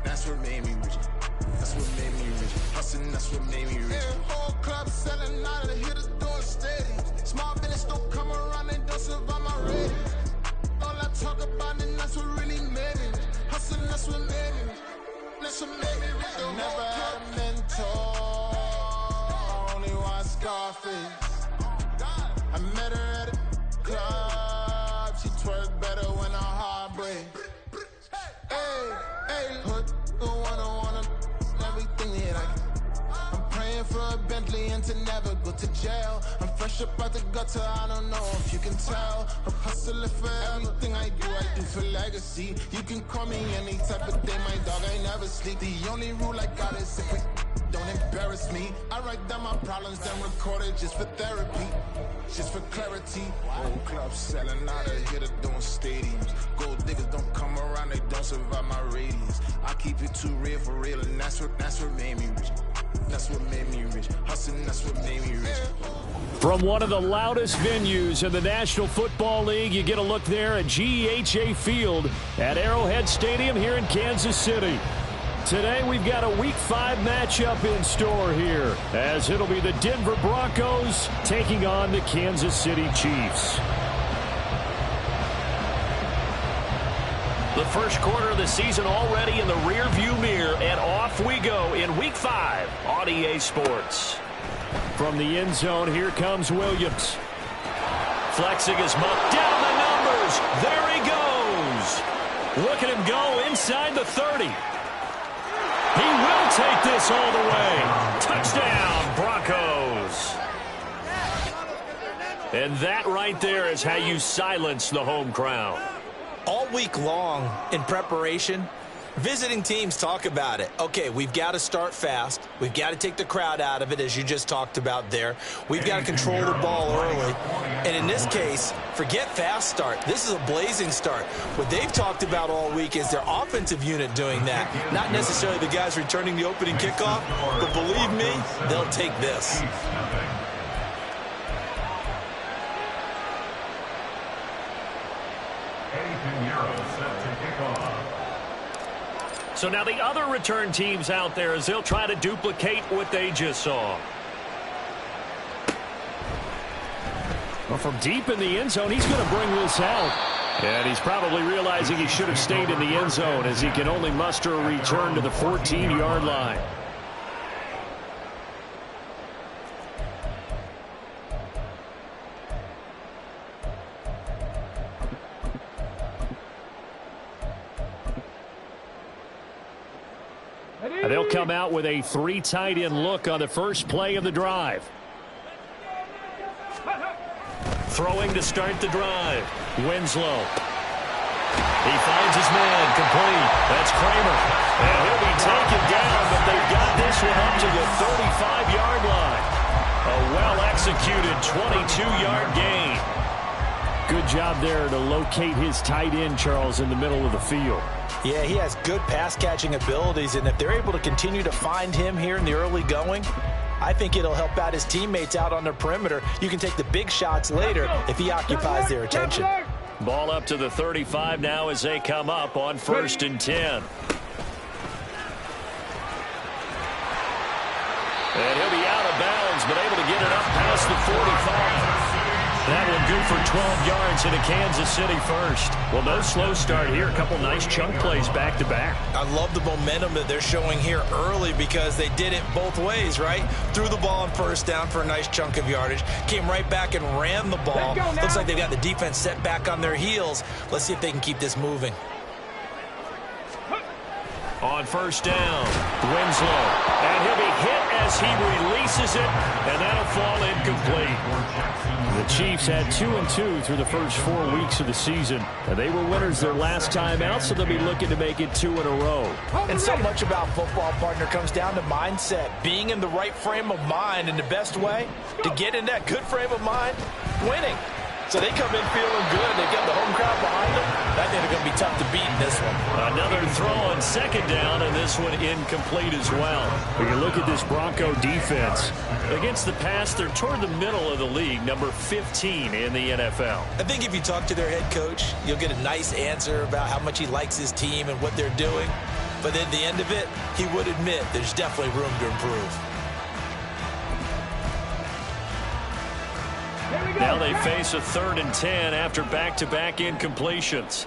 that's what made me rich. That's what made me rich. Hustling, that's what made me rich. Yeah, whole club selling out of the hitters doing stadiums. Small business don't come around, they don't survive my ratings. All I talk about, and that's what really made me rich. Hustling, that's what made me rich. That's what made me rich. Never had a mentor, only one Scarface. I met her at a club, she twerk better when her heart breaks. Hey, hood, wanna everything that I can. I'm praying for a Bentley and to never go to jail. I'm fresh up out the gutter, I don't know if you can tell. I'm hustling for everything I do for legacy. You can call me any type of day, my dog, I never sleep. The only rule I got is if it don't embarrass me. I write down my problems, then record it just for therapy, just for clarity. Old clubs selling out of here, doing stadiums. Gold diggers don't come around, they don't survive my radius. I keep it too real for real, and that's what made me rich. That's what made me rich. Hustling, that's what made me rich. From one of the loudest venues in the National Football League, you get a look there at GEHA Field at Arrowhead Stadium here in Kansas City. Today we've got a Week 5 matchup in store here, as it'll be the Denver Broncos taking on the Kansas City Chiefs. The first quarter of the season already in the rearview mirror, and off we go in Week 5 on EA Sports. From the end zone, here comes Williams. Flexing his mutt down the numbers. There he goes. Look at him go inside the 30. He will take this all the way. Touchdown, Broncos. And that right there is how you silence the home crowd. All week long in preparation, visiting teams talk about it. Okay, we've got to start fast. We've got to take the crowd out of it, as you just talked about there. We've got to control the ball early. And in this case, forget fast start. This is a blazing start. What they've talked about all week is their offensive unit doing that. Not necessarily the guys returning the opening kickoff, but believe me, they'll take this. So now the other return teams out there as they'll try to duplicate what they just saw. Well, from deep in the end zone, he's going to bring this out. And he's probably realizing he should have stayed in the end zone as he can only muster a return to the 14-yard line. And they'll come out with a 3 tight end look on the first play of the drive. Throwing to start the drive. Winslow. He finds his man complete. That's Kramer. And he'll be taken down, but they've got this one up to the 35-yard line. A well-executed 22-yard gain. Good job there to locate his tight end, Charles, in the middle of the field. Yeah, he has good pass-catching abilities, and if they're able to continue to find him here in the early going, I think it'll help out his teammates out on the perimeter. You can take the big shots later if he occupies their attention. Ball up to the 35 now as they come up on 1st and 10. And he'll be out of bounds, but able to get it up past the 45. That one good for 12 yards into Kansas City first. Well, no slow start here. A couple nice chunk plays back-to-back. I love the momentum that they're showing here early because they did it both ways, right? Threw the ball on first down for a nice chunk of yardage. Came right back and ran the ball. Looks like they've got the defense set back on their heels. Let's see if they can keep this moving. On first down, Winslow. And he'll be hit as he releases it, and that'll fall incomplete. The Chiefs had 2-2 through the first 4 weeks of the season, and they were winners their last time out, so they'll be looking to make it 2 in a row. And so much about football, partner, comes down to mindset, being in the right frame of mind, and the best way to get in that good frame of mind, winning. So they come in feeling good. They've got the home crowd behind them. I think they're going to be tough to beat in this one. Another throw on second down, and this one incomplete as well. When you look at this Bronco defense, against the pass, they're toward the middle of the league, number 15 in the NFL. I think if you talk to their head coach, you'll get a nice answer about how much he likes his team and what they're doing. but at the end of it, he would admit there's definitely room to improve. Now they face a 3rd and 10 after back-to-back incompletions.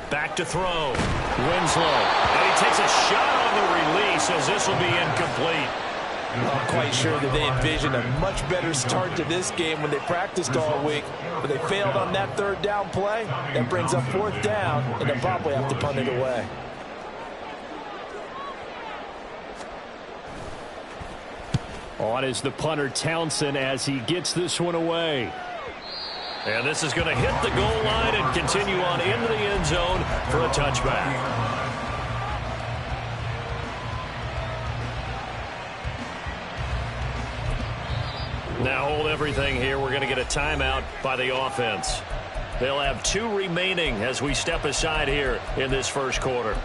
Back to throw. Winslow. And he takes a shot on the release as this will be incomplete. I'm quite sure that they envisioned a much better start to this game when they practiced all week, but they failed on that 3rd down play. That brings up 4th down, and they'll probably have to punt it away. On is the punter Townsend as he gets this one away. And this is going to hit the goal line and continue on into the end zone for a touchback. Now hold everything here. We're going to get a timeout by the offense. They'll have 2 remaining as we step aside here in this first quarter.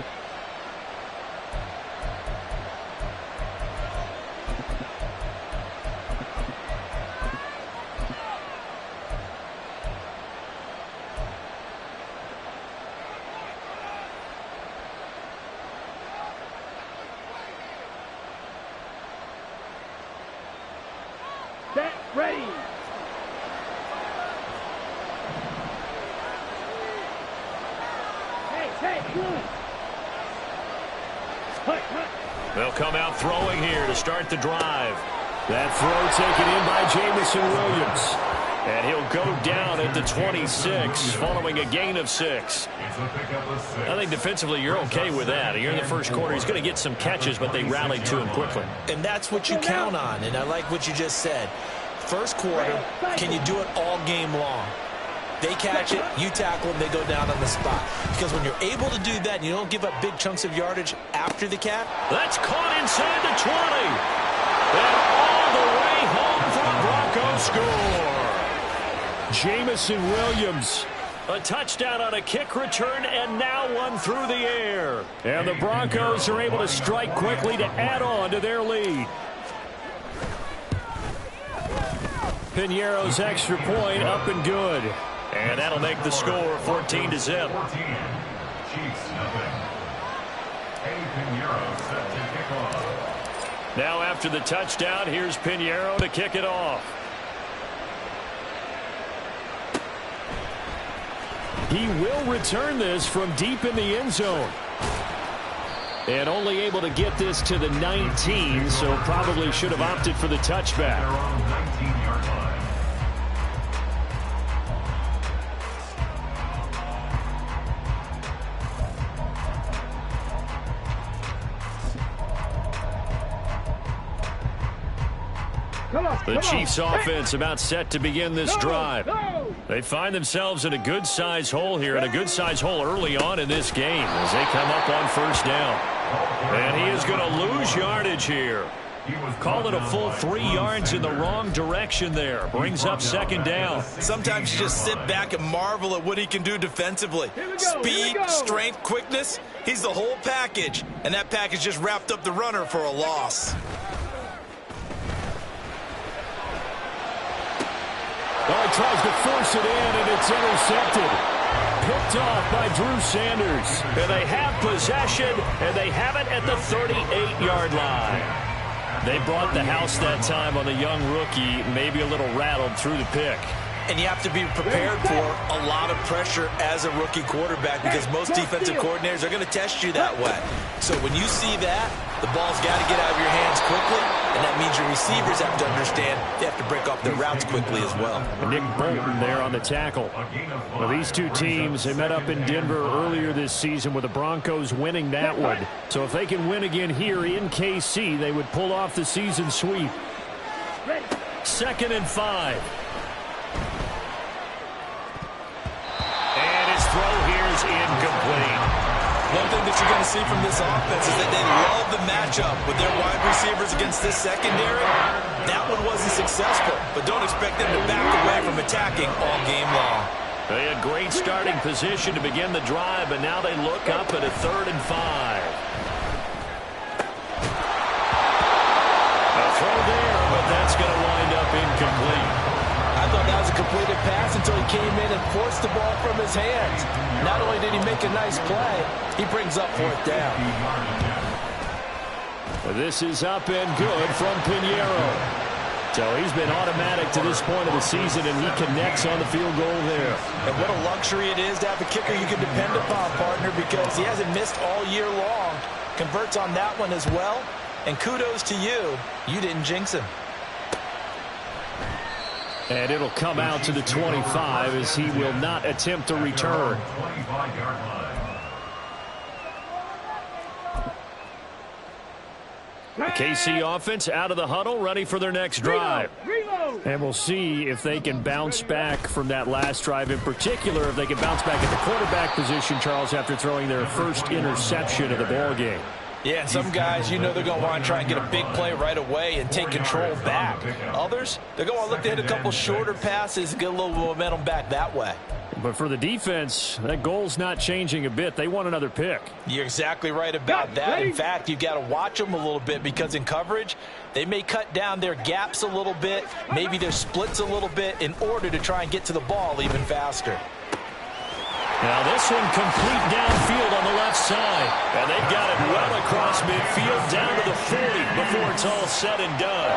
Ready. They'll come out throwing here to start the drive. That throw taken in by Jameson Williams. And he'll go down at the 26 following a gain of 6. I think defensively you're okay with that. Here in the first quarter, he's going to get some catches, but they rallied to him quickly. And that's what you count on, and I like what you just said. First quarter, can you do it all game long? They catch it, you tackle them, they go down on the spot. Because when you're able to do that and you don't give up big chunks of yardage after the catch. That's caught inside the 20. And all the way home for a Bronco score. Jameson Williams. A touchdown on a kick return, and now one through the air. And the Broncos are able to strike quickly to add on to their lead. Piñeiro's extra point up and good. And that'll make the score 14-0. Now after the touchdown, here's Piñeiro to kick it off. He will return this from deep in the end zone. And only able to get this to the 19, so probably should have opted for the touchback. The Chiefs offense about set to begin this drive. They find themselves in a good-sized hole here, and a good-sized hole early on in this game as they come up on first down. And he is going to lose yardage here. Call it a full 3 yards in the wrong direction there. Brings up second down. Sometimes you just sit back and marvel at what he can do defensively. Speed, strength, quickness. He's the whole package. And that package just wrapped up the runner for a loss. Well, he tries to force it in, and it's intercepted. Picked off by Drew Sanders. And they have possession, and they have it at the 38-yard line. They brought the house that time on the young rookie, maybe a little rattled through the pick. And you have to be prepared for a lot of pressure as a rookie quarterback because most defensive coordinators are going to test you that way. So when you see that, the ball's got to get out of your hands quickly, and that means your receivers have to understand they have to break off their routes quickly as well. Nick Bolton there on the tackle. Well, these two teams, they met up in Denver earlier this season with the Broncos winning that one. So if they can win again here in KC, they would pull off the season sweep. 2nd and 5. And his throw here is incomplete. One thing that you're going to see from this offense is that they love the matchup with their wide receivers against this secondary. That one wasn't successful, but don't expect them to back away from attacking all game long. They had great starting position to begin the drive, but now they look up at a 3rd and 5. A throw there, but that's going to wind up incomplete. I thought that was a completed pass, and until he came in and forced the ball from his hands. Not only did he make a nice play, he brings up 4th down. This is up and good from Pinheiro. So he's been automatic to this point of the season, and he connects on the field goal there. And what a luxury it is to have a kicker you can depend upon, partner, because he hasn't missed all year long. Converts on that one as well. And kudos to you. You didn't jinx him. And it'll come out to the 25 as he will not attempt to return. The KC offense out of the huddle, ready for their next drive. And we'll see if they can bounce back from that last drive, in particular if they can bounce back at the quarterback position, Charles, after throwing their first interception of the ball game. Yeah, and some guys, you know they're going to want to try and get a big play right away and take control back. Others, they're going to look to hit a couple shorter passes and get a little momentum back that way. But for the defense, that goal's not changing a bit. They want another pick. You're exactly right about that. In fact, you've got to watch them a little bit because in coverage, they may cut down their gaps a little bit, maybe their splits a little bit in order to try and get to the ball even faster. Now this one complete downfield on the left side. And they've got it well across midfield down to the 40 before it's all said and done.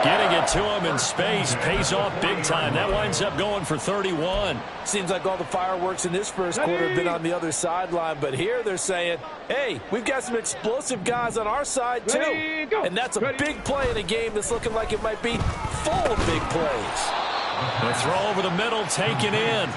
Getting it to him in space pays off big time. That winds up going for 31. Seems like all the fireworks in this first quarter have been on the other sideline. But here they're saying, hey, we've got some explosive guys on our side too. And that's a big play in a game that's looking like it might be full of big plays. The throw over the middle taken in.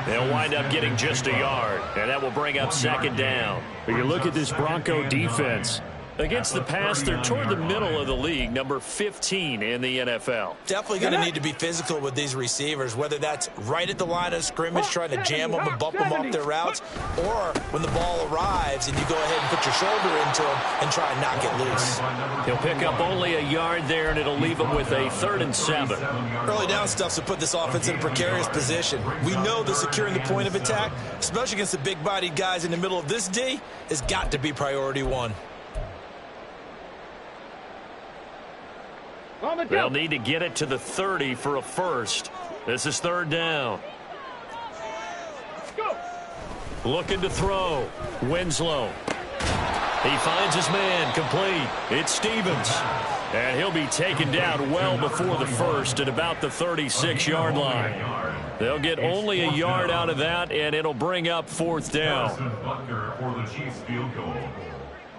They'll wind up getting just a yard, and that will bring up 2nd down. But you look at this Bronco defense. Against the pass, they're toward the middle of the league, number 15 in the NFL. Definitely going to need to be physical with these receivers, whether that's right at the line of scrimmage trying to jam them and bump them off their routes, or when the ball arrives and you go ahead and put your shoulder into them and try and knock it loose. He'll pick up only a yard there, and it'll leave him with a 3rd and 7. Early down stuff to put this offense in a precarious position. We know that securing the point of attack, especially against the big-bodied guys in the middle of this D, has got to be priority 1. They'll need to get it to the 30 for a first. This is 3rd down. Looking to throw. Winslow. He finds his man complete. It's Stevens. And he'll be taken down well before the first at about the 36-yard line. They'll get only a yard out of that, and it'll bring up 4th down. For the Chiefs field goal.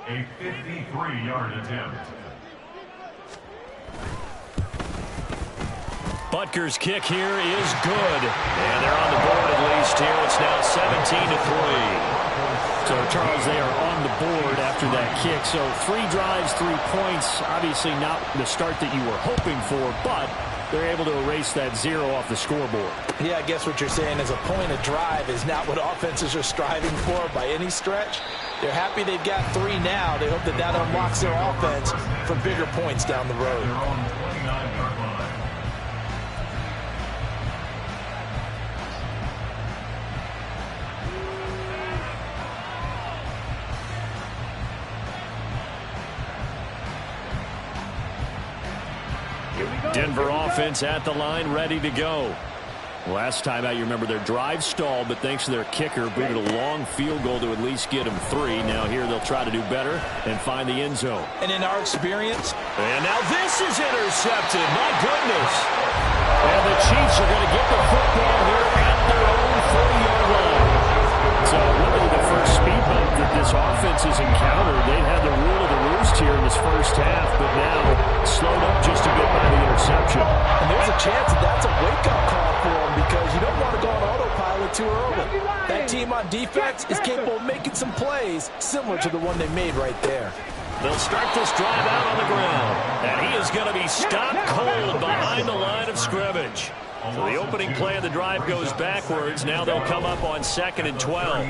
A 53-yard attempt. Butker's kick here is good. And they're on the board at least here. It's now 17-3. So, Charles, they are on the board after that kick. So 3 drives, 3 points. Obviously not the start that you were hoping for, but they're able to erase that 0 off the scoreboard. Yeah, I guess what you're saying is a point of drive is not what offenses are striving for by any stretch. They're happy they've got 3 now. They hope that that unlocks their offense for bigger points down the road. Denver offense at the line, ready to go. Last time out, you remember their drive stalled, but thanks to their kicker, booted a long field goal to at least get them 3. Now here they'll try to do better and find the end zone. And in our experience... And now this is intercepted. My goodness. And the Chiefs are going to get the football here at their own 40-yard line. So really the first speed bump that this offense has encountered. They've had the rule of the roost here in this first half, but now slowed up just a bit by the interception. And there's a chance that that's a wake-up call for them because you don't want to go on autopilot too early. That team on defense is capable of making some plays similar to the one they made right there. They'll start this drive out on the ground, and he is going to be stopped cold behind the line of scrimmage. So the opening play of the drive goes backwards. Now they'll come up on 2nd and 12.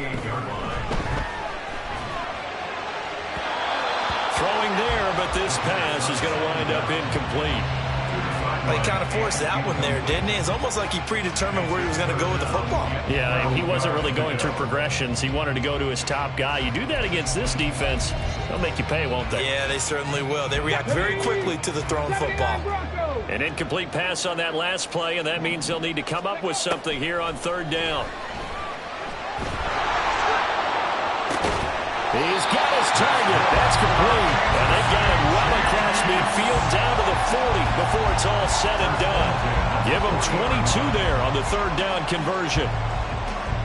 Throwing there, but this pass is going to wind up incomplete. He kind of forced that one there, didn't he? It's almost like he predetermined where he was going to go with the football. Yeah, he wasn't really going through progressions. He wanted to go to his top guy. You do that against this defense, they'll make you pay, won't they? Yeah, they certainly will. They react very quickly to the thrown football. An incomplete pass on that last play, and that means they'll need to come up with something here on third down. He's got his target. That's complete. And they've got him well across midfield down to the 40 before it's all said and done. Give him 22 there on the third down conversion.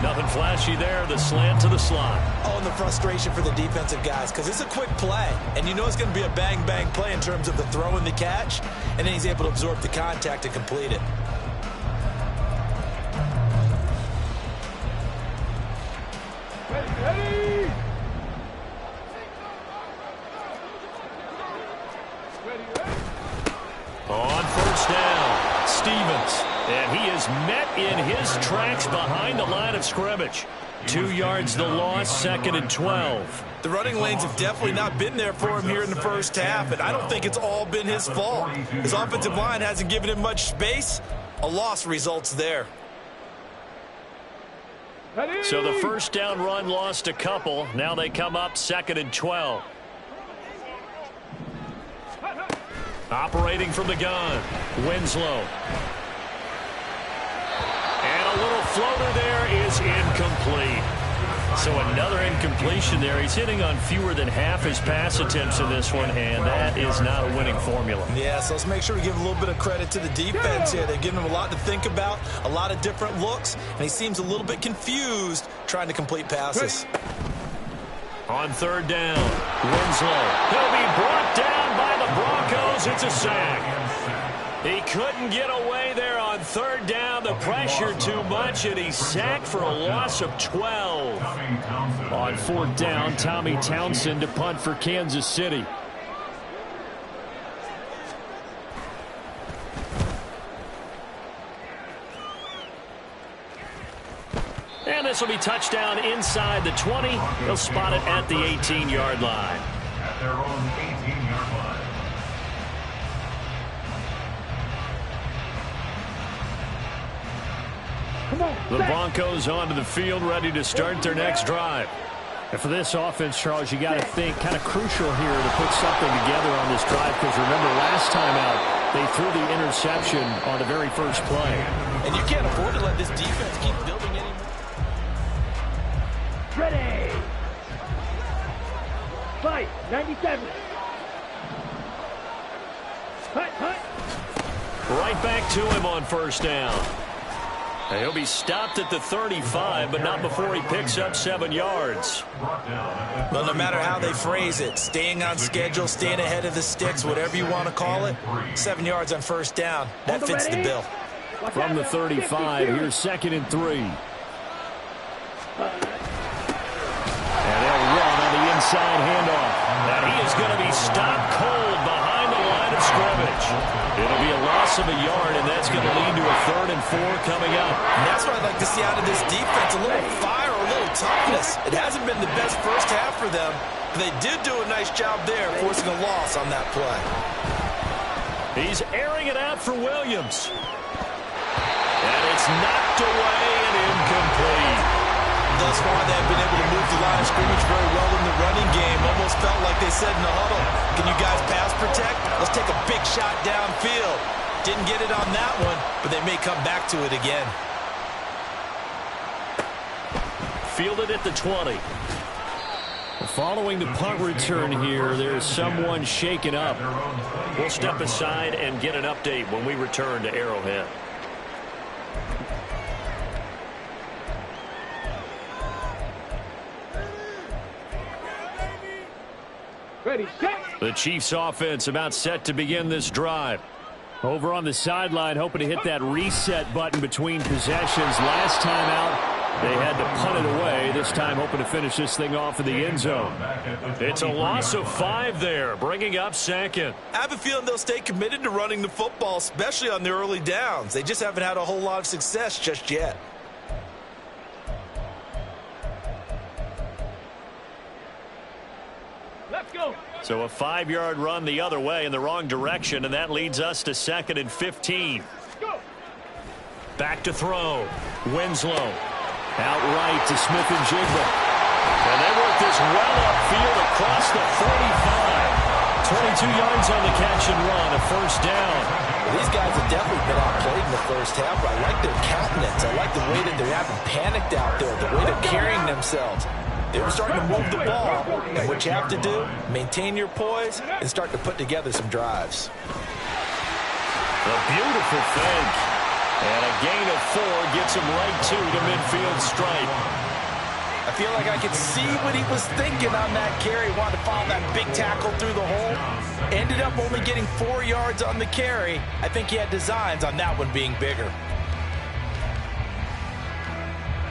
Nothing flashy there. The slant to the slot. Oh, and the frustration for the defensive guys, because it's a quick play. And you know it's going to be a bang-bang play in terms of the throw and the catch. And then he's able to absorb the contact and complete it. Ready. On first down, Stevens. And he is met in his tracks behind the line of scrimmage. 2 yards the loss, 2nd and 12. The running lanes have definitely not been there for him here in the first half, and I don't think it's all been his fault. His offensive line hasn't given him much space. A loss results there. So the first down run lost a couple. Now they come up 2nd and 12. Operating from the gun, Winslow. And a little floater there is incomplete. So another incompletion there. He's hitting on fewer than half his pass attempts in this one, and that is not a winning formula. Yeah, so let's make sure we give a little bit of credit to the defense here. They've given him a lot to think about, a lot of different looks, and he seems a little bit confused trying to complete passes. On third down, Winslow. He'll be brought down by the Broncos. It's a sack. He couldn't get away there on third down. The pressure too much, and he's sacked for a loss of 12. On fourth down, Tommy Townsend to punt for Kansas City. And this will be touchdown inside the 20. They'll spot it at the 18-yard line. At their own 18-yard line. The Broncos onto the field, ready to start their next drive. And for this offense, Charles, you got to think kind of crucial here to put something together on this drive, because remember last time out, they threw the interception on the very first play. And you can't afford to let this defense keep building anymore. Ready. Fight. 97. Hut. Right back to him on first down. And he'll be stopped at the 35, but not before he picks up 7 yards. Well, no matter how they phrase it, staying on schedule, staying ahead of the sticks, whatever you want to call it, 7 yards on first down, that fits the bill. From the 35, here's 2nd and 3. And they'll run on the inside handoff. And he is going to be stopped cold behind the line of scrimmage. It'll be a loss of a yard, and that's going to lead to a 3rd and 4 coming up. And that's what I'd like to see out of this defense, a little fire, a little toughness. It hasn't been the best first half for them, but they did do a nice job there, forcing a loss on that play. He's airing it out for Williams. And it's knocked away and incomplete. Thus far, they've been able to move the line of scrimmage very well in the running game. Almost felt like they said in the huddle, can you guys pass protect? Let's take a big shot downfield. Didn't get it on that one, but they may come back to it again. Fielded at the 20. Following the punt return here, there's someone shaken up. We'll step aside and get an update when we return to Arrowhead. Ready, set. The Chiefs offense about set to begin this drive. Over on the sideline, hoping to hit that reset button between possessions. Last time out, they had to punt it away. This time hoping to finish this thing off in the end zone. It's a loss of 5 there, bringing up 2nd. I have a feeling they'll stay committed to running the football, especially on the early downs. They just haven't had a whole lot of success just yet. Let's go. So a 5-yard run the other way in the wrong direction, and that leads us to 2nd and 15. Go. Back to throw. Winslow. Out right to Smith-Njigba. And they work this well upfield across the 45. 22 yards on the catch and run, a first down. These guys have definitely been outplayed in the first half, but I like their countenance. I like the way that they haven't panicked out there, the way they're carrying themselves. They were starting to move the ball, and what you have to do, maintain your poise and start to put together some drives. A beautiful fake. And a gain of 4 gets him right to the midfield stripe. I feel like I could see what he was thinking on that carry. Wanted to follow that big tackle through the hole. Ended up only getting 4 yards on the carry. I think he had designs on that one being bigger.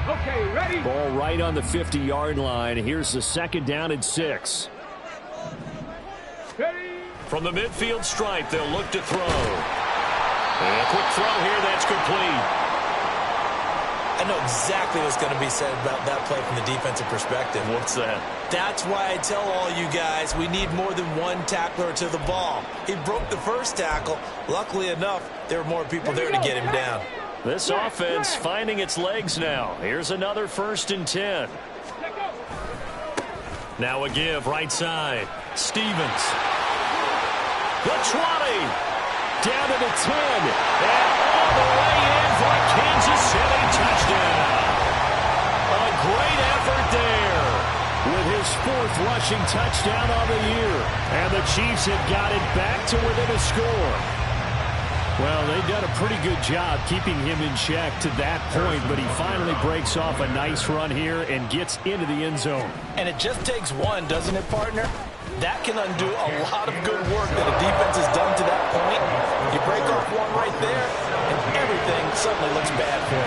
Okay, ready? Ball right on the 50-yard line. Here's the 2nd down and 6. Ready? From the midfield stripe, they'll look to throw. And a quick throw here, that's complete. I know exactly what's going to be said about that play from the defensive perspective. What's that? That's why I tell all you guys we need more than one tackler to the ball. He broke the first tackle. Luckily enough, there were more people there to get him down. This offense finding its legs now. Here's another 1st and 10. Now a give right side. Stevens. The 20. Down to the 10. And all the way in for a Kansas City touchdown. A great effort there with his 4th rushing touchdown on the year. And the Chiefs have got it back to within a score. Well, they've done a pretty good job keeping him in check to that point, but he finally breaks off a nice run here and gets into the end zone. And it just takes one, doesn't it, partner? That can undo a lot of good work that a defense has done to that point. You break off one right there, and everything suddenly looks bad for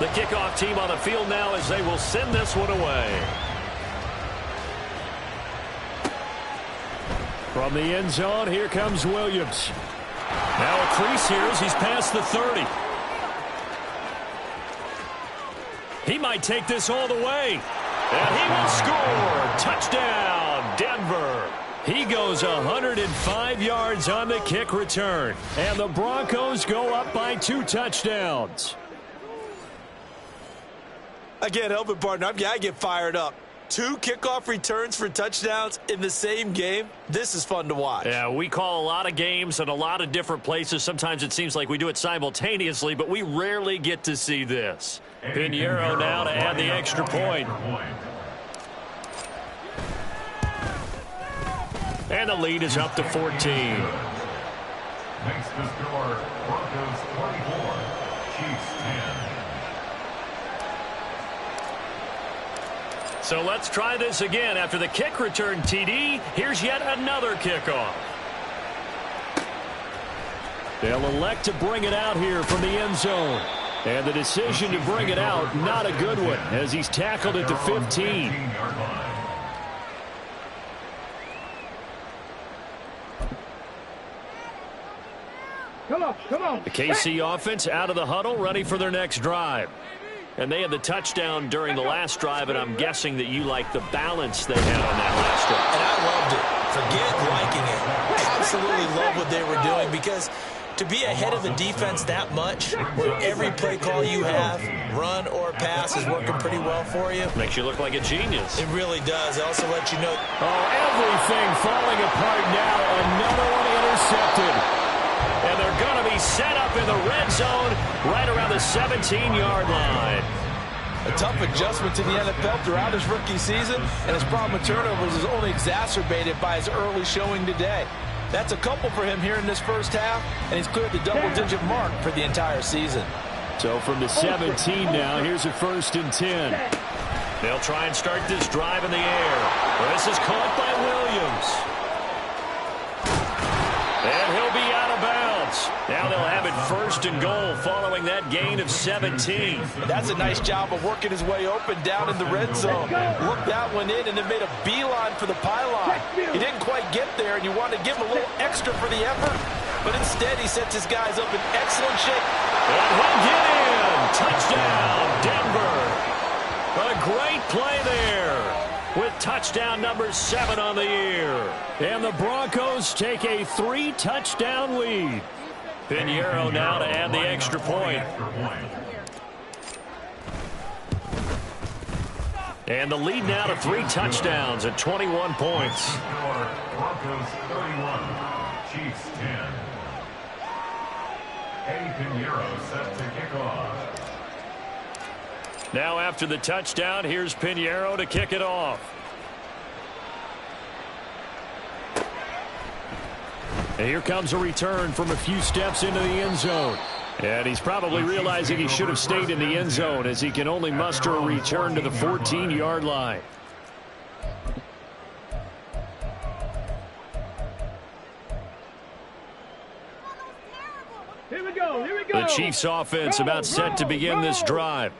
you. The kickoff team on the field now as they will send this one away. From the end zone, here comes Williams. Now a crease here as he's past the 30. He might take this all the way. And he will score. Touchdown, Denver. He goes 105 yards on the kick return. And the Broncos go up by 2 touchdowns. I can't help it, partner. I get fired up. 2 kickoff returns for touchdowns in the same game. This is fun to watch. Yeah, we call a lot of games in a lot of different places. Sometimes it seems like we do it simultaneously, but we rarely get to see this. Pinheiro now to add the extra point. And the lead is up to 14. Makes the score Broncos 24, Chiefs 10. So let's try this again. After the kick return, TD, here's yet another kickoff. They'll elect to bring it out here from the end zone. And the decision to bring it out, not a good one, as he's tackled at the 15. Come on. The KC offense out of the huddle, ready for their next drive. And they had the touchdown during the last drive, and I'm guessing that you like the balance they had on that last drive. And I loved it. Forget liking it. Absolutely love what they were doing, because to be ahead of the defense that much, where every play call you have, run or pass, is working pretty well for you. Makes you look like a genius. It really does. It also lets you know. Oh, everything falling apart now. Another one intercepted. And they're going to be set up in the red zone right around the 17-yard line. A tough adjustment to the NFL throughout his rookie season, and his problem with turnovers is only exacerbated by his early showing today. That's a couple for him here in this first half, and he's cleared the double-digit mark for the entire season. So from the 17 now, here's a 1st and 10. They'll try and start this drive in the air. This is caught by Williams. And he'll be out of bounds. Now they'll have it 1st and goal following that gain of 17. That's a nice job of working his way open down in the red zone. Looked that one in and then made a beeline for the pylon. He didn't quite get there, and you want to give him a little extra for the effort. But instead, he sets his guys up in excellent shape. And he'll get in. Touchdown, Denver. A great play there, with touchdown number 7 on the year. And the Broncos take a 3-touchdown lead. Pinheiro now to add the extra point. And the lead now to 3 touchdowns at 21 points. Broncos 31, Chiefs 10. Eddie Pinheiro set to kick off. Now after the touchdown, here's Pinheiro to kick it off. And here comes a return from a few steps into the end zone. And he's probably realizing he should have stayed in the end zone as he can only muster a return to the 14-yard line. Here we go. Here we go. The Chiefs offense about set to begin this drive.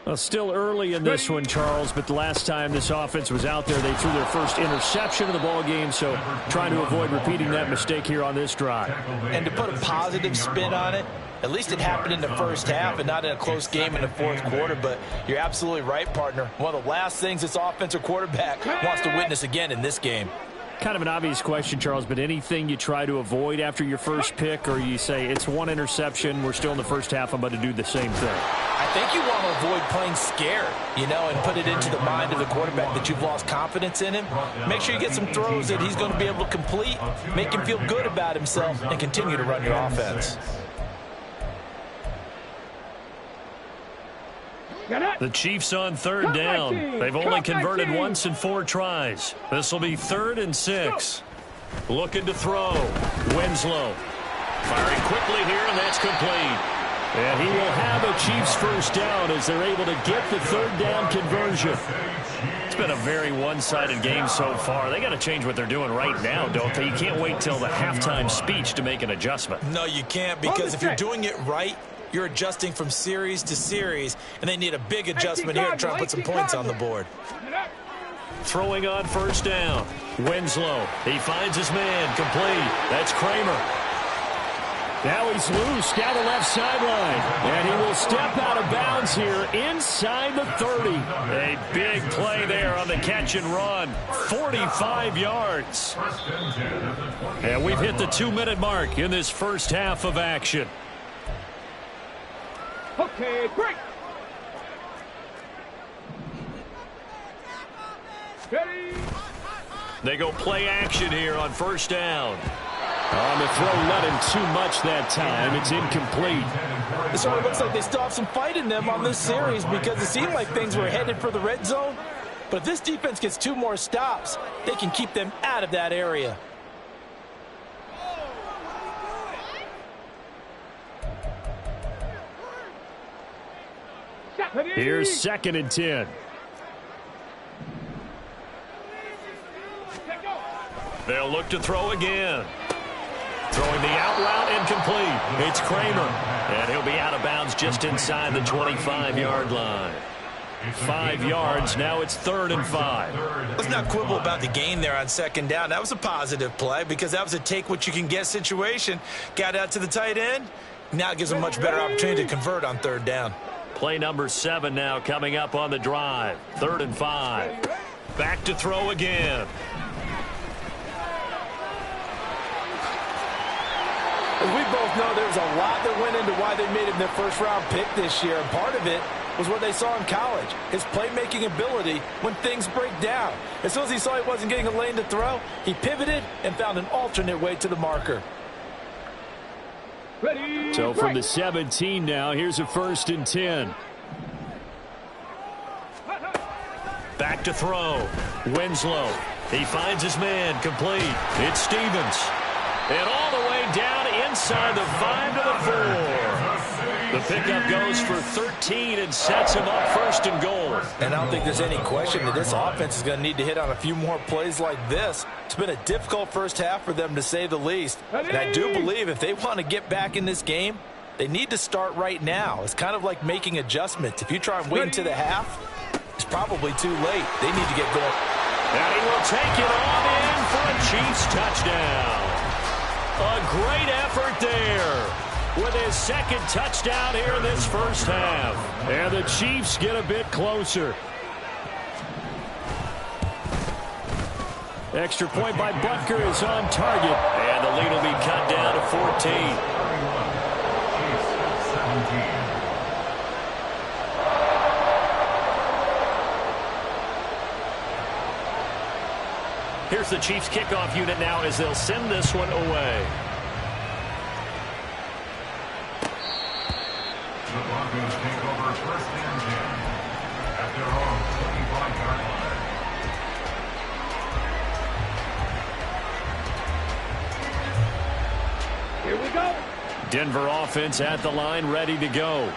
Well, still early in this one, Charles, but the last time this offense was out there, they threw their first interception of the ball game, so trying to avoid repeating that mistake here on this drive. And to put a positive spin on it, at least it happened in the first half and not in a close game in the fourth quarter, but you're absolutely right, partner. One of the last things this offensive quarterback wants to witness again in this game. Kind of an obvious question, Charles, but anything you try to avoid after your first pick, or you say it's one interception, we're still in the first half, I'm about to do the same thing? I think you want to avoid playing scared, and put it into the mind of the quarterback that you've lost confidence in him. Make sure you get some throws that he's going to be able to complete, make him feel good about himself, and continue to run your offense. The Chiefs on third down. They've only converted once in 4 tries. This will be 3rd and 6. Looking to throw. Winslow. Firing quickly here, and that's complete. And he will have a Chiefs first down as they're able to get the 3rd down conversion. It's been a very one-sided game so far. They got to change what they're doing right now, don't they? You can't wait till the halftime speech to make an adjustment. No, you can't, because if you're doing it right, you're adjusting from series to series, and they need a big adjustment here to try and put some points on the board. Throwing on first down. Winslow. He finds his man. Complete. That's Kramer. Now he's loose down the left sideline. And he will step out of bounds here inside the 30. A big play there on the catch and run. 45 yards. And we've hit the 2-minute mark in this first half of action. Okay, break. Ready. They go play action here on first down. On the throw, let him too much that time. It's incomplete. It sort of looks like they still have some fight in them on this series, because it seemed like things were headed for the red zone. But if this defense gets 2 more stops, they can keep them out of that area. Here's 2nd and 10. They'll look to throw again. Throwing the out route incomplete. It's Kramer. And he'll be out of bounds just inside the 25-yard line. 5 yards. Now it's 3rd and 5. Let's not quibble about the gain there on 2nd down. That was a positive play, because that was a take-what-you-can-get situation. Got out to the tight end. Now it gives them a much better opportunity to convert on 3rd down. Play number 7 now coming up on the drive. 3rd and 5. Back to throw again. As we both know, there's a lot that went into why they made him their first-round pick this year. And part of it was what they saw in college, his playmaking ability when things break down. As soon as he saw he wasn't getting a lane to throw, he pivoted and found an alternate way to the marker. Ready. So from the 17 now, here's a 1st and 10. Back to throw. Winslow. He finds his man. Complete. It's Stevens. And all the way down inside the 5 to the 4. The pickup goes for 13 and sets him up 1st and goal. And I don't think there's any question that this offense is going to need to hit on a few more plays like this. It's been a difficult first half for them, to say the least. And I do believe if they want to get back in this game, they need to start right now. It's kind of like making adjustments. If you try and wait until the half, it's probably too late. They need to get going. And he will take it on in for a Chiefs touchdown. A great effort there with his 2nd touchdown here in this first half. And the Chiefs get a bit closer. Extra point by Butker is on target. And the lead will be cut down to 14. Here's the Chiefs kickoff unit now as they'll send this one away. The Broncos take over first and 10 at their own 25-yard line. Here we go. Denver offense at the line, ready to go.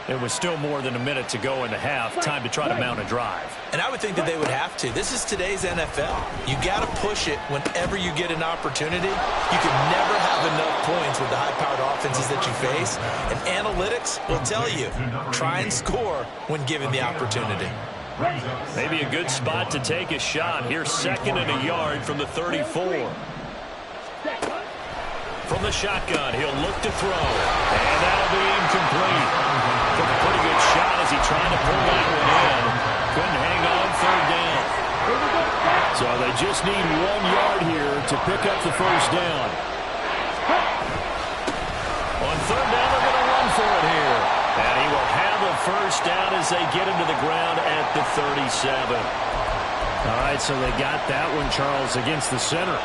It was still more than a minute to go in the half. Time to try to mount a drive. And I would think that they would have to. This is today's NFL. You got to push it whenever you get an opportunity. You can never have enough points with the high-powered offenses that you face. And analytics will tell you, try and score when given the opportunity. Maybe a good spot to take a shot. Here's 2nd and a yard from the 34. From the shotgun, he'll look to throw. And that'll be incomplete. Took a pretty good shot as he tried to pull that one in. Couldn't hang on 3rd down. So they just need 1 yard here to pick up the first down. On 3rd down, they're going to run for it here. And he will have a first down as they get him to the ground at the 37. All right, so they got that one, Charles, against the center.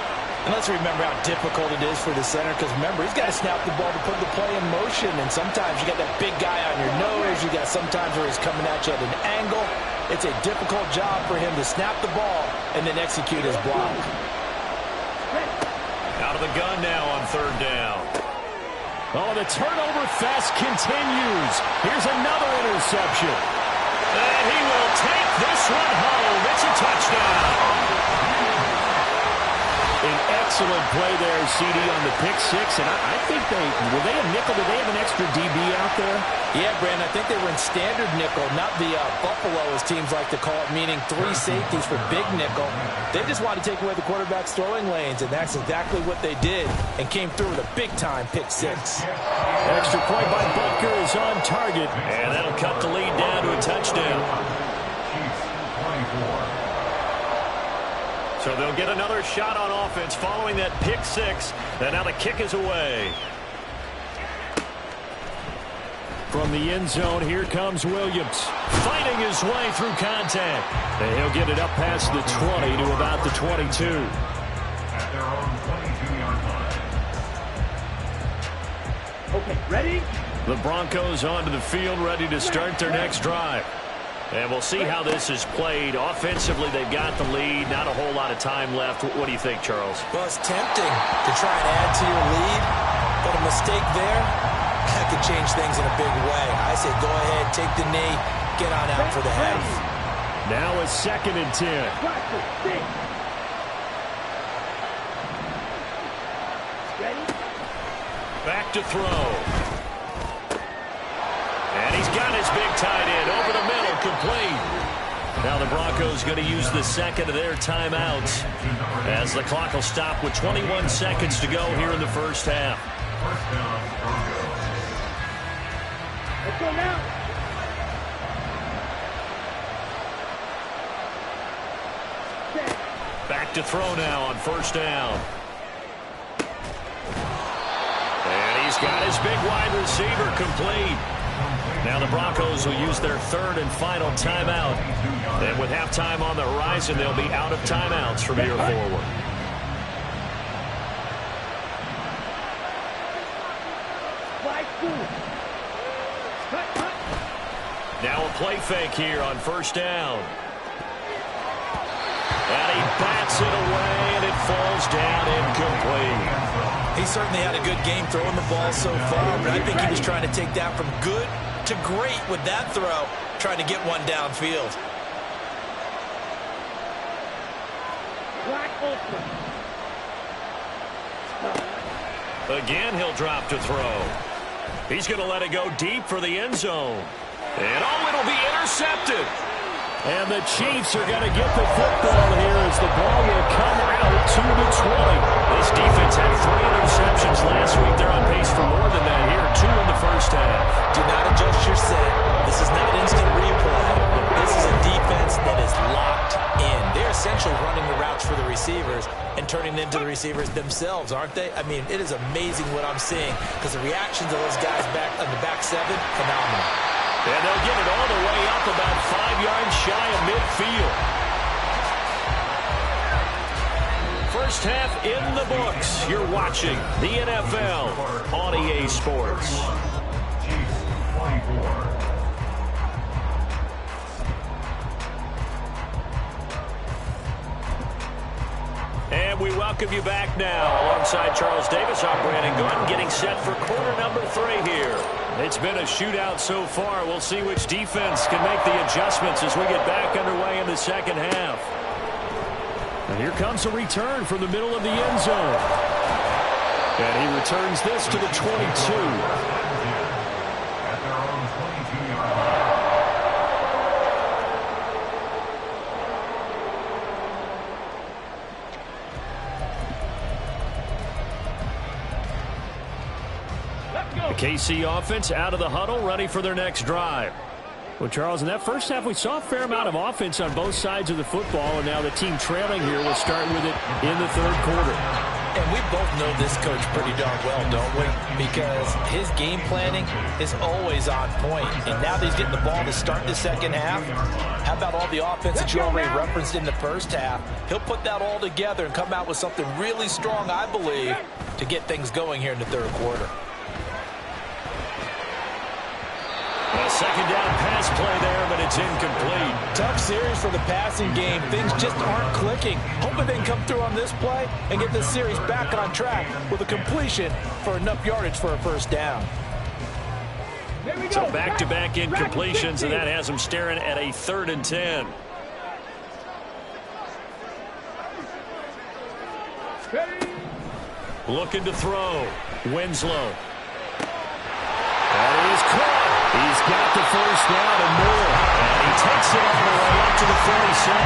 And let's remember how difficult it is for the center, because remember, he's got to snap the ball to put the play in motion, and sometimes you got that big guy on your nose. You got sometimes where he's coming at you at an angle. It's a difficult job for him to snap the ball and then execute his block. Out of the gun now on 3rd down. Oh, the turnover fest continues. Here's another interception. And he will take this one home. It's a touchdown. An excellent play there, CD, on the pick six. And I think were they a nickel? Did they have an extra DB out there? Yeah, Brandon, I think they were in standard nickel, not the Buffalo, as teams like to call it, meaning 3 safeties for big nickel. They just wanted to take away the quarterback's throwing lanes, and that's exactly what they did, and came through with a big-time pick six. Extra point by Butker is on target, and that'll cut the lead down to a touchdown. Chiefs 24. So they'll get another shot on offense following that pick six. And now the kick is away. From the end zone, here comes Williams. Fighting his way through contact. And he'll get it up past the 20 to about the 22. At their own 22-yard line. Okay, ready? The Broncos onto the field, ready to start their next drive. And we'll see how this is played. Offensively, they've got the lead. Not a whole lot of time left. What do you think, Charles? Well, it's tempting to try and add to your lead, but a mistake there, that could change things in a big way. I say go ahead, take the knee, get on out for the half. Now it's 2nd and 10. Ready? Back to throw. And he's got his big tight end over the middle, complete. Now the Broncos going to use the 2nd of their timeouts as the clock will stop with 21 seconds to go here in the first half. First down, Broncos. Let's go now. Back to throw now on 1st down. And he's got his big wide receiver complete. Now the Broncos will use their 3rd and final timeout. And with halftime on the horizon, they'll be out of timeouts from here forward. Now a play fake here on 1st down. And he bats it away, and it falls down incomplete. He certainly had a good game throwing the ball so far, but I think he was trying to take that from good to great with that throw, trying to get one downfield. Again, he'll drop to throw. He's going to let it go deep for the end zone. And oh, it'll be intercepted. And the Chiefs are going to get the football here as the ball will come out to the 20. This defense had 3 interceptions last week. They're on pace for more than that here. 2 in the first half. Do not adjust your set. This is not instant replay. This is a defense that is locked in. They're essentially running the routes for the receivers and turning them into the receivers themselves, aren't they? I mean, it is amazing what I'm seeing because the reactions of those guys back on the back 7, phenomenal. And they'll get it all the way up about 5 yards shy of midfield. First half in the books. You're watching the NFL on EA Sports. Chiefs 24. And we welcome you back now. Alongside Charles Davis, I'm Brandon Gordon, getting set for quarter number 3 here. It's been a shootout so far. We'll see which defense can make the adjustments as we get back underway in the second half. And here comes a return from the middle of the end zone. And he returns this to the 22. At their own 22-yard line. The KC offense out of the huddle, ready for their next drive. Well, Charles, in that first half, we saw a fair amount of offense on both sides of the football, and now the team trailing here will start with it in the third quarter. And we both know this coach pretty darn well, don't we? Because his game planning is always on point. And now that he's getting the ball to start the second half, how about all the offense that you already referenced in the first half? He'll put that all together and come out with something really strong, I believe, to get things going here in the third quarter. A second down pass play there, but it's incomplete. Tough series for the passing game. Things just aren't clicking. Hoping they can come through on this play and get this series back on track with a completion for enough yardage for a first down. So back-to-back incompletions, and that has them staring at a 3rd and 10. Looking to throw. Winslow. That is caught. He's got the first down and more. And he takes it all the way up to the 47.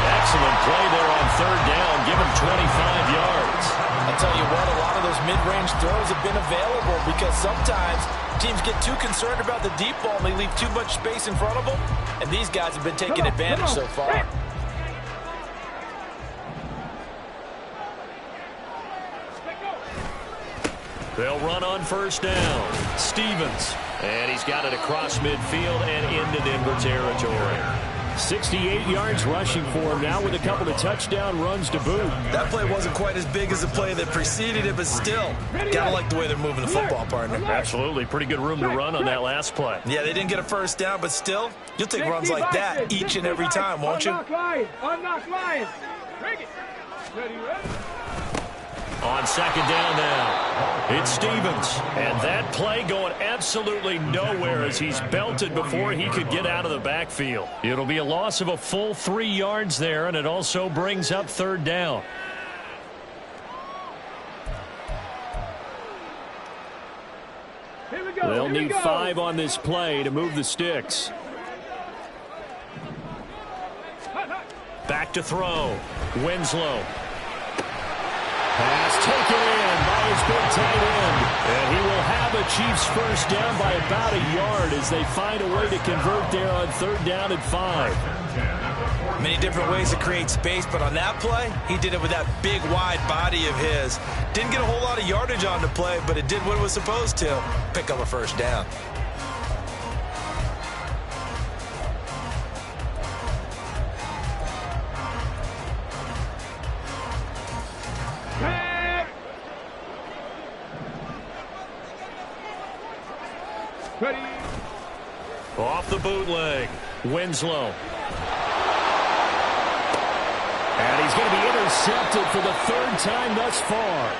Excellent play there on 3rd down. Give him 25 yards. I'll tell you what, a lot of those mid-range throws have been available because sometimes teams get too concerned about the deep ball and they leave too much space in front of them. And these guys have been taking advantage so far. They'll run on first down. Stevens. And he's got it across midfield and into Denver territory. 68 yards rushing for him now with a couple of touchdown runs to boot. That play wasn't quite as big as the play that preceded it, but still, gotta like the way they're moving the football, partner. Absolutely. Pretty good room to run on that last play. Yeah, they didn't get a first down, but still, you'll take runs like that each and every time, won't you? Unlock Lions. Bring it. Ready. On second down now, it's Stevens. And that play going absolutely nowhere as he's belted before he could get out of the backfield. It'll be a loss of a full 3 yards there, and it also brings up 3rd down. Here we go. They'll need 5 on this play to move the sticks. Back to throw. Winslow. Pass taken in by his big tight end. And he will have a Chiefs first down by about a yard as they find a way to convert there on 3rd down and 5. Many different ways to create space, but on that play, he did it with that big, wide body of his. Didn't get a whole lot of yardage on the play, but it did what it was supposed to. Pick up a first down. Ready. Off the bootleg, Winslow. And he's going to be intercepted for the 3rd time thus far.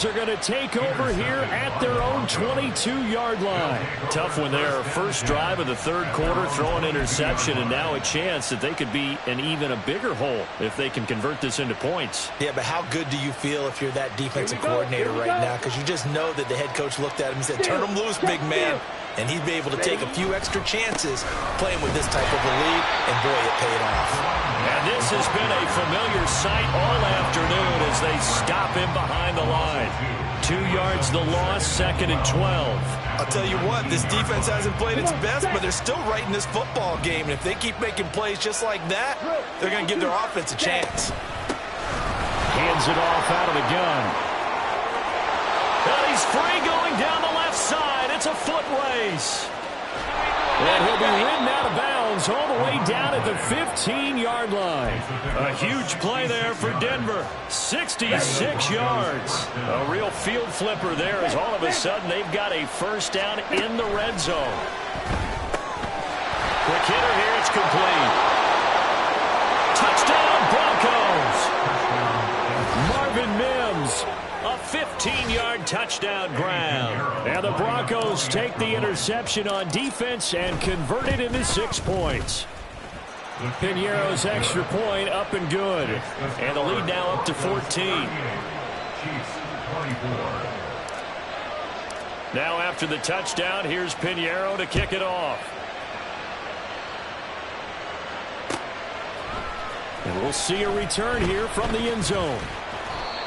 Are going to take over here at their own 22-yard line. Tough one there. First drive of the 3rd quarter, throw an interception, and now a chance that they could be in even a bigger hole if they can convert this into points. Yeah, but how good do you feel if you're that defensive coordinator right now? Because you just know that the head coach looked at him and said, turn him loose, big man. And he'd be able to take a few extra chances playing with this type of a lead, and boy, it paid off. And this has been a familiar sight all afternoon as they stop him behind the line. 2 yards the loss, 2nd and 12. I'll tell you what, this defense hasn't played its best, but they're still right in this football game. And if they keep making plays just like that, they're going to give their offense a chance. Hands it off out of the gun. And he's free going down the left side. It's a foot race. And he'll be ridden out of bounds all the way down at the 15-yard line. A huge play there for Denver. 66 yards. A real field flipper there as all of a sudden they've got a first down in the red zone. Quick hitter here. It's complete. Touchdown Broncos. Marvin Mims. A 15-yard touchdown grab. And the Broncos take the interception on defense and convert it into 6 points. Piñeiro's extra point up and good. And the lead now up to 14. Now after the touchdown, here's Piñeiro to kick it off. And we'll see a return here from the end zone.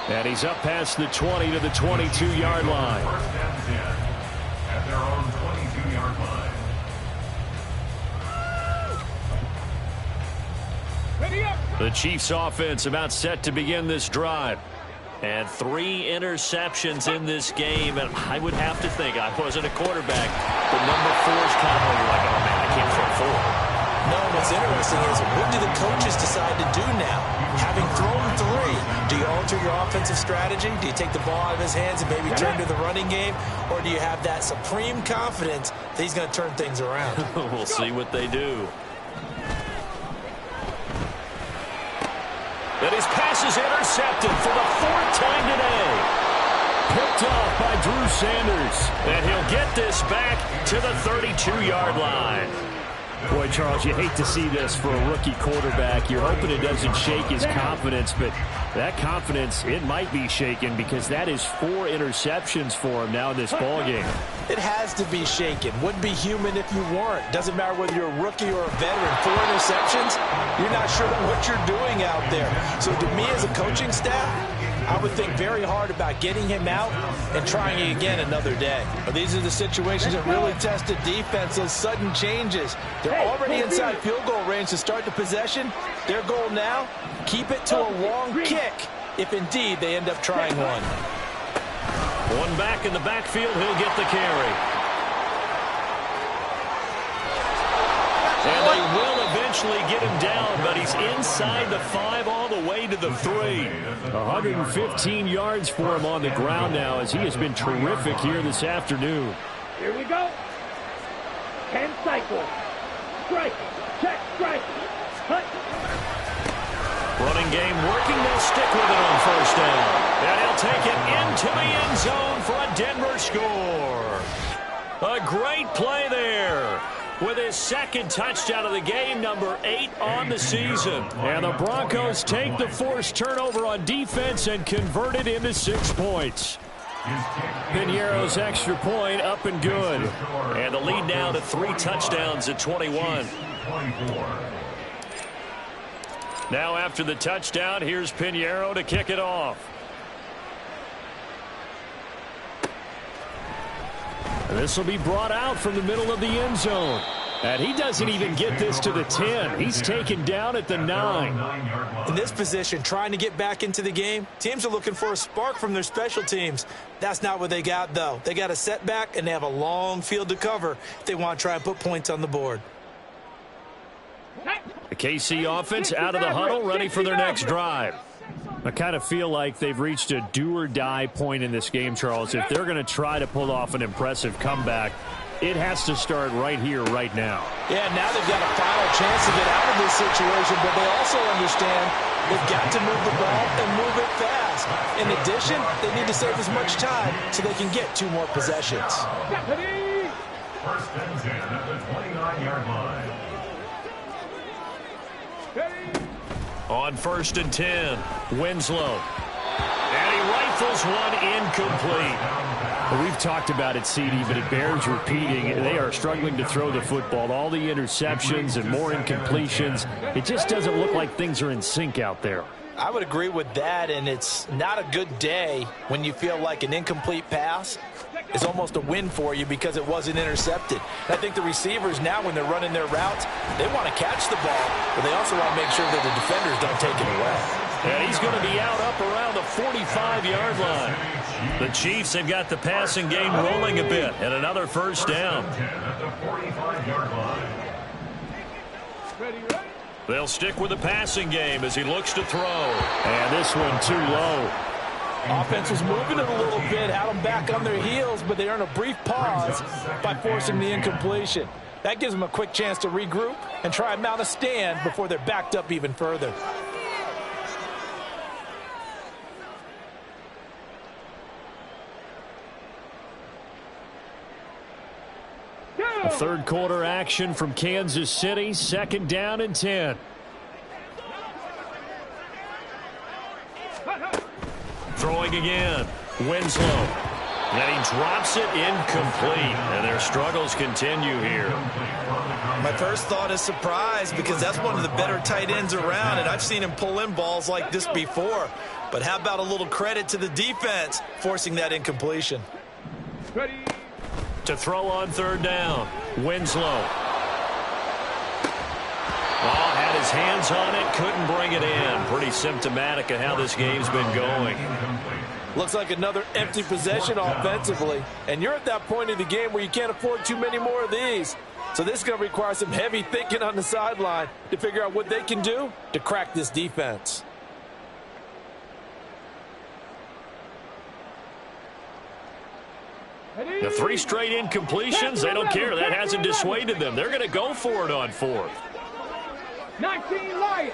And he's up past the 20 to the 22-yard line. First and 10 at their own 22-yard line. Ready up. The Chiefs offense about set to begin this drive. And 3 interceptions in this game. And I would have to think, I wasn't a quarterback, but number 4 is kind of where you're like, oh man, I can't throw 4. No, what's interesting is what do the coaches decide to do now? Having thrown 3, do you alter your offensive strategy? Do you take the ball out of his hands and maybe turn to the running game? Or do you have that supreme confidence that he's going to turn things around? We'll see what they do. That his pass is intercepted for the 4th time today. Picked off by Drew Sanders. And he'll get this back to the 32-yard line. Boy, Charles, you hate to see this for a rookie quarterback. You're hoping it doesn't shake his confidence, but that confidence, it might be shaken because that is 4 interceptions for him now in this ballgame. It has to be shaken. Wouldn't be human if you weren't. Doesn't matter whether you're a rookie or a veteran. 4 interceptions, you're not sure what you're doing out there. So to me as a coaching staff, I would think very hard about getting him out and trying it again another day. But these are the situations that really test the defense, those sudden changes. They're already inside field goal range to start the possession. Their goal now, keep it to a long kick if indeed they end up trying one. One back in the backfield, he'll get the carry. And they will eventually get him down, but he's inside the 5 all the way to the 3. 115 yards for him on the ground now as he has been terrific here this afternoon. Here we go. 10 cycles. Strike. Check. Strike. Cut. Running game working. They'll stick with it on first down. And he'll take it into the end zone for a Denver score. A great play there. With his 2nd touchdown of the game, number 8 on the season. And the Broncos take the forced turnover on defense and convert it into 6 points. Piñeiro's extra point up and good. And the lead now to 3 touchdowns at 21. Now after the touchdown, here's Piñeiro to kick it off. This will be brought out from the middle of the end zone. And he doesn't even get this to the 10. He's taken down at the 9. In this position, trying to get back into the game, teams are looking for a spark from their special teams. That's not what they got, though. They got a setback, and they have a long field to cover if they want to try and put points on the board. The KC offense out of the huddle, ready for their next drive. I kind of feel like they've reached a do-or-die point in this game, Charles. If they're going to try to pull off an impressive comeback, it has to start right here, right now. Yeah, now they've got a final chance to get out of this situation, but they also understand they've got to move the ball and move it fast. In addition, they need to save as much time so they can get 2 more possessions. First and 10 at the 29-yard line. On 1st and 10, Winslow. And he rifles one incomplete. Well, we've talked about it, CD, but it bears repeating. They are struggling to throw the football. All the interceptions and more incompletions. It just doesn't look like things are in sync out there. I would agree with that, and it's not a good day when you feel like an incomplete pass is almost a win for you because it wasn't intercepted. I think the receivers now, when they're running their routes, they want to catch the ball, but they also want to make sure that the defenders don't take it away. And he's going to be out up around the 45-yard line. The Chiefs have got the passing game rolling a bit, and another first down. They'll stick with the passing game as he looks to throw. And this one too low. Offense was moving it a little bit, had them back on their heels, but they earned a brief pause by forcing the incompletion. That gives them a quick chance to regroup and try and mount a stand before they're backed up even further. A third quarter action from Kansas City, 2nd down and 10. Throwing again, Winslow. Then he drops it incomplete, and their struggles continue here. My first thought is surprise, because that's one of the better tight ends around, and I've seen him pull in balls like this before. But how about a little credit to the defense forcing that incompletion? Ready. To throw on 3rd down, Winslow. Oh, had his hands on it, couldn't bring it in. Pretty symptomatic of how this game's been going. Looks like another empty possession offensively. And you're at that point in the game where you can't afford too many more of these. So this is going to require some heavy thinking on the sideline to figure out what they can do to crack this defense. The 3 straight incompletions, they don't care. That hasn't dissuaded them. They're going to go for it on 4th. 19 Lions.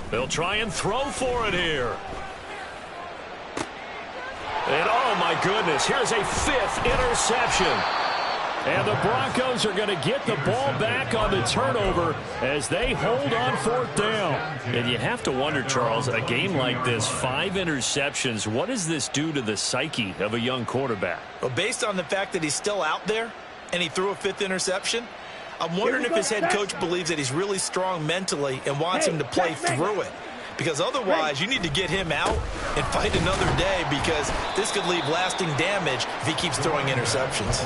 They'll try and throw for it here. And oh my goodness, here's a 5th interception. And the Broncos are going to get the ball back on the turnover as they hold on 4th down. And you have to wonder, Charles, a game like this, 5 interceptions, what does this do to the psyche of a young quarterback? Well, based on the fact that he's still out there and he threw a 5th interception, I'm wondering if his head coach believes that he's really strong mentally and wants him to play through it. Because otherwise, you need to get him out and fight another day, because this could leave lasting damage if he keeps throwing interceptions.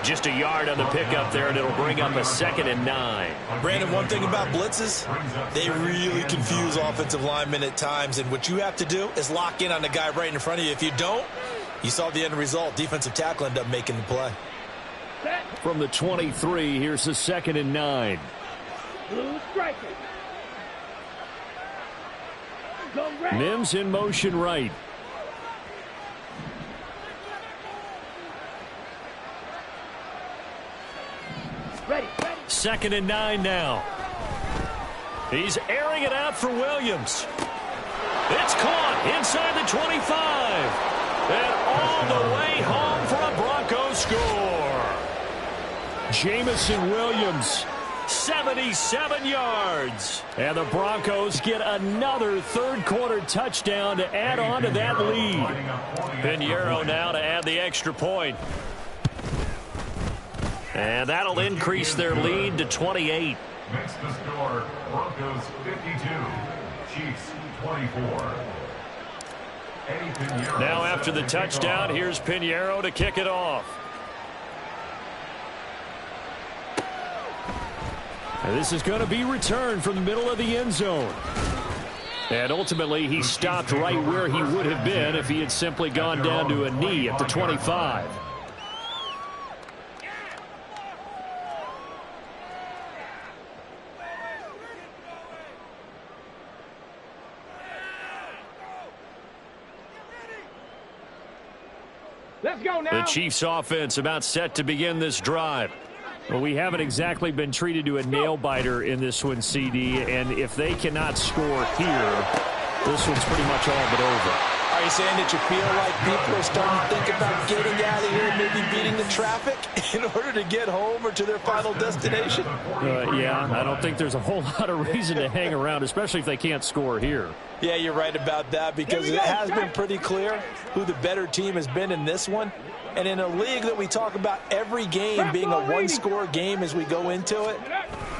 Just a yard on the pickup there, and it'll bring up a 2nd and 9. Brandon, one thing about blitzes, they really confuse offensive linemen at times, and what you have to do is lock in on the guy right in front of you. If you don't, you saw the end result. Defensive tackle ended up making the play. From the 23, here's the 2nd and 9. Blue striker. Mims in motion right. Ready. 2nd and 9 now. He's airing it out for Williams. It's caught inside the 25. And all the way home for a Broncos score. Jamison Williams, 77 yards. And the Broncos get another 3rd quarter touchdown to add on to that lead. Pinheiro now to add the extra point. And that'll increase their lead to 28. Makes the score Broncos 52, Chiefs 24. Now after the touchdown, here's Pinheiro to kick it off. And this is going to be returned from the middle of the end zone. And ultimately, he stopped right where he would have been if he had simply gone down to a knee at the 25. Let's go now. The Chiefs offense about set to begin this drive. Well, we haven't exactly been treated to a nail-biter in this one, CD, and if they cannot score here, this one's pretty much all but over. Are you saying that you feel like people are starting to think about getting out of here, maybe beating the traffic in order to get home or to their final destination? Yeah, I don't think there's a whole lot of reason to hang around, especially if they can't score here. Yeah, you're right about that, because it has been pretty clear who the better team has been in this one. And in a league that we talk about every game being a one-score game as we go into it,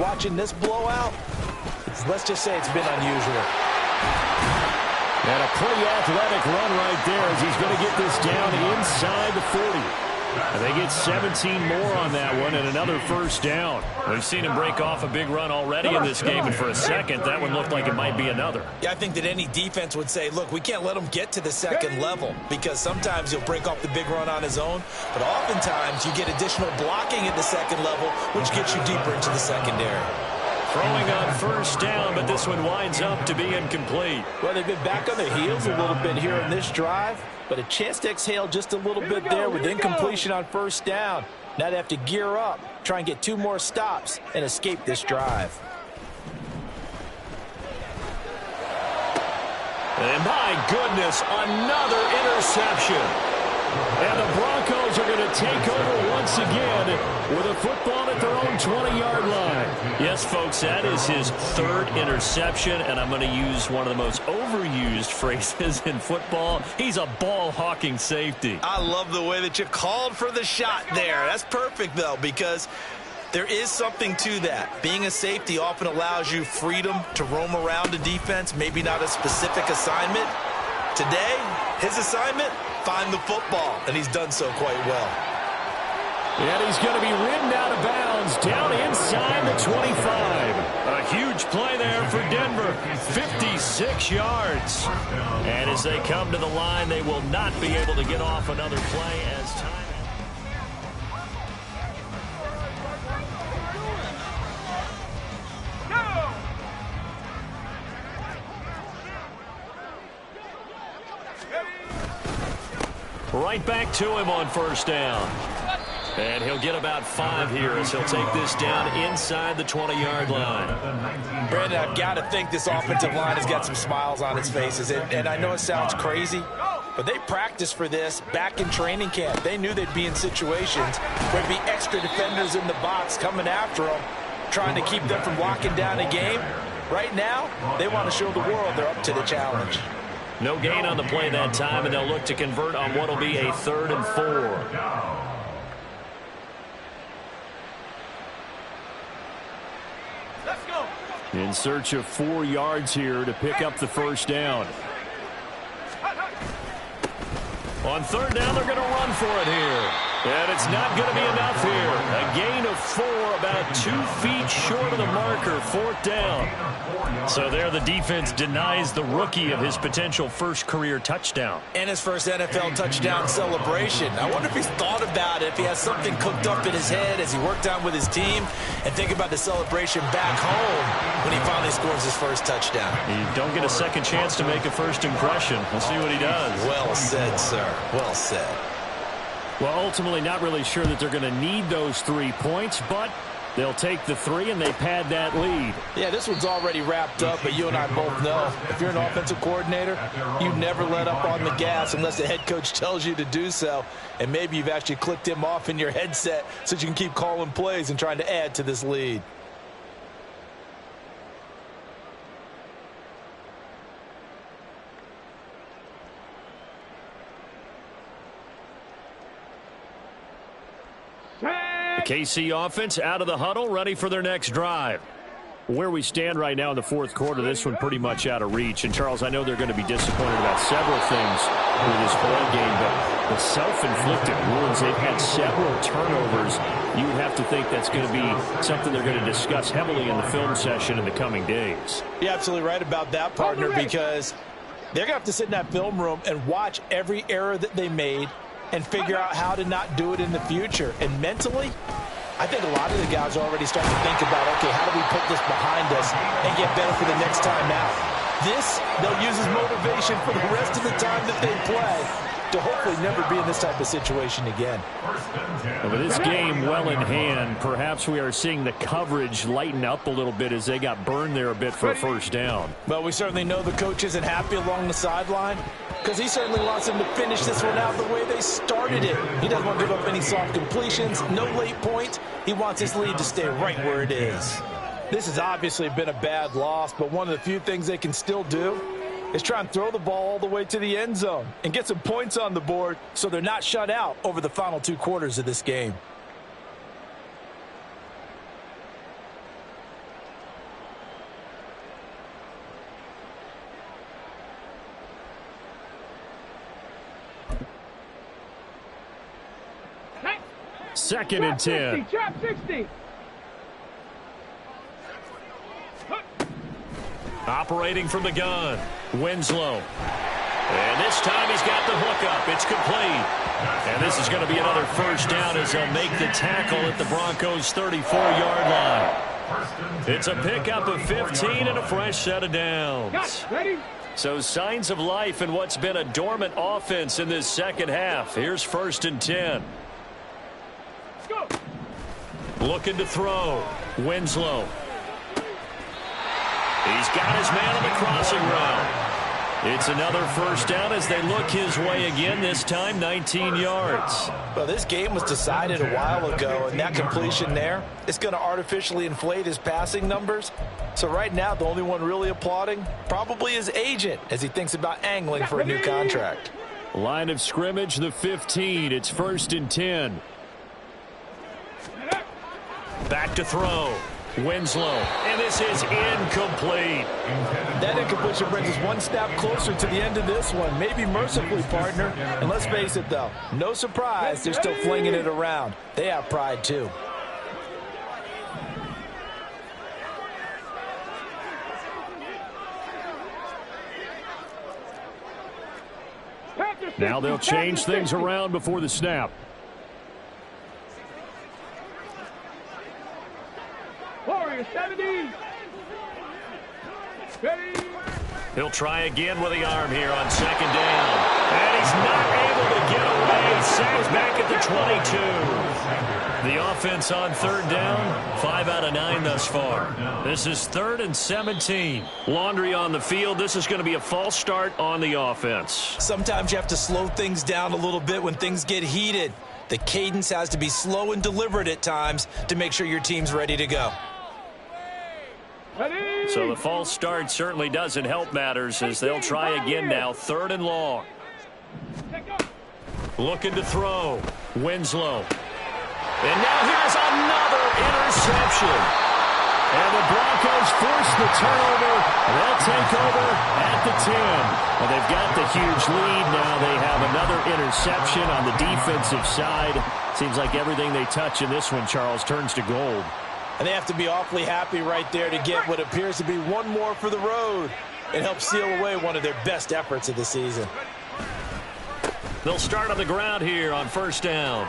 watching this blowout, let's just say it's been unusual. And a pretty athletic run right there as he's going to get this down inside the 40. They get 17 more on that one and another first down. We've seen him break off a big run already in this game, and for a second, that one looked like it might be another. Yeah, I think that any defense would say, look, we can't let him get to the second level, because sometimes he'll break off the big run on his own, but oftentimes you get additional blocking at the second level, which gets you deeper into the secondary. Throwing on first down, but this one winds up to be incomplete. Well, they've been back on their heels a little bit here in this drive, but a chance to exhale just a little bit there with incompletion on first down. Now they have to gear up, try and get 2 more stops, and escape this drive. And my goodness, another interception. And the Broncos are going to take over once again with a football at their own 20-yard line. Yes, folks, that is his 3rd interception, and I'm going to use one of the most overused phrases in football. He's a ball-hawking safety. I love the way that you called for the shot there. That's perfect, though, because there is something to that. Being a safety often allows you freedom to roam around a defense, maybe not a specific assignment. Today, his assignment, find the football, and he's done so quite well. And he's going to be ridden out of bounds down inside the 25. A huge play there for Denver, 56 yards. And as they come to the line, they will not be able to get off another play as time. Right back to him on first down. And he'll get about 5 here as he'll take this down inside the 20-yard line. Brandon, I've got to think this offensive line has got some smiles on its faces. And I know it sounds crazy, but they practiced for this back in training camp. They knew they'd be in situations where there'd be extra defenders in the box coming after them, trying to keep them from locking down a game. Right now, they want to show the world they're up to the challenge. No gain on the play that time, and they'll look to convert on what will be a 3rd and 4. Let's go. In search of 4 yards here to pick up the first down. On 3rd down, they're going to run for it here. And it's not going to be enough here. A gain of 4, about 2 feet short of the marker, 4th down. So there the defense denies the rookie of his potential first career touchdown. And his first NFL touchdown celebration. I wonder if he's thought about it, if he has something cooked up in his head as he worked on with his team, and think about the celebration back home when he finally scores his first touchdown. You don't get a second chance to make a first impression. We'll see what he does. Well said, sir. Well said. Well, ultimately not really sure that they're going to need those 3 points, but they'll take the 3 and they pad that lead. Yeah, this one's already wrapped up, but you and I both know if you're an offensive coordinator, you never let up on the gas unless the head coach tells you to do so. And maybe you've actually clicked him off in your headset so you can keep calling plays and trying to add to this lead. The KC offense out of the huddle, ready for their next drive. Where we stand right now in the 4th quarter, this one pretty much out of reach. And, Charles, I know they're going to be disappointed about several things with this ball game, but the self-inflicted wounds, they've had several turnovers. You would have to think that's going to be something they're going to discuss heavily in the film session in the coming days. You're absolutely right about that, partner, because they're going to have to sit in that film room and watch every error that they made and figure out how to not do it in the future. And mentally, I think a lot of the guys are already starting to think about, okay, how do we put this behind us and get better for the next time out? This, they'll use as motivation for the rest of the time that they play to hopefully never be in this type of situation again. With this game well in hand, perhaps we are seeing the coverage lighten up a little bit as they got burned there a bit for a first down. Well, we certainly know the coach isn't happy along the sideline because he certainly wants them to finish this one out the way they started it. He doesn't want to give up any soft completions, no late points. He wants his lead to stay right where it is. This has obviously been a bad loss, but one of the few things they can still do is try and throw the ball all the way to the end zone and get some points on the board so they're not shut out over the final 2 quarters of this game. 2nd and 10. Trap 60. Operating from the gun, Winslow. And this time he's got the hook up. It's complete. And this is going to be another first down as they'll make the tackle at the Broncos' 34-yard line. It's a pickup of 15 and a fresh set of downs. Ready? So signs of life in what's been a dormant offense in this second half. Here's 1st and 10. Let's go. Looking to throw. Winslow. He's got his man on the crossing route. It's another first down as they look his way again, this time 19 yards. Well, this game was decided a while ago, and that completion there is going to artificially inflate his passing numbers. So right now, the only one really applauding probably his agent as he thinks about angling for a new contract. Line of scrimmage, the 15. It's 1st and 10. Back to throw. Winslow, and this is incomplete. That incompletion brings us one step closer to the end of this one. Maybe mercifully, partner. And let's face it, though, no surprise, they're still flinging it around. They have pride, too. Now they'll change things around before the snap. Warrior 70. Ready. He'll try again with the arm here on 2nd down. And he's not able to get away. Sacked back at the 22. The offense on 3rd down, 5 out of 9 thus far. This is 3rd and 17. Laundry on the field. This is going to be a false start on the offense. Sometimes you have to slow things down a little bit when things get heated. The cadence has to be slow and deliberate at times to make sure your team's ready to go. Ready. So the false start certainly doesn't help matters as they'll try again now, 3rd and long. Looking to throw. Winslow. And now here's another interception. And the Broncos force the turnover. They'll take over at the 10. And they've got the huge lead now. They have another interception on the defensive side. Seems like everything they touch in this one, Charles, turns to gold. And they have to be awfully happy right there to get what appears to be one more for the road and help seal away one of their best efforts of the season. They'll start on the ground here on 1st down.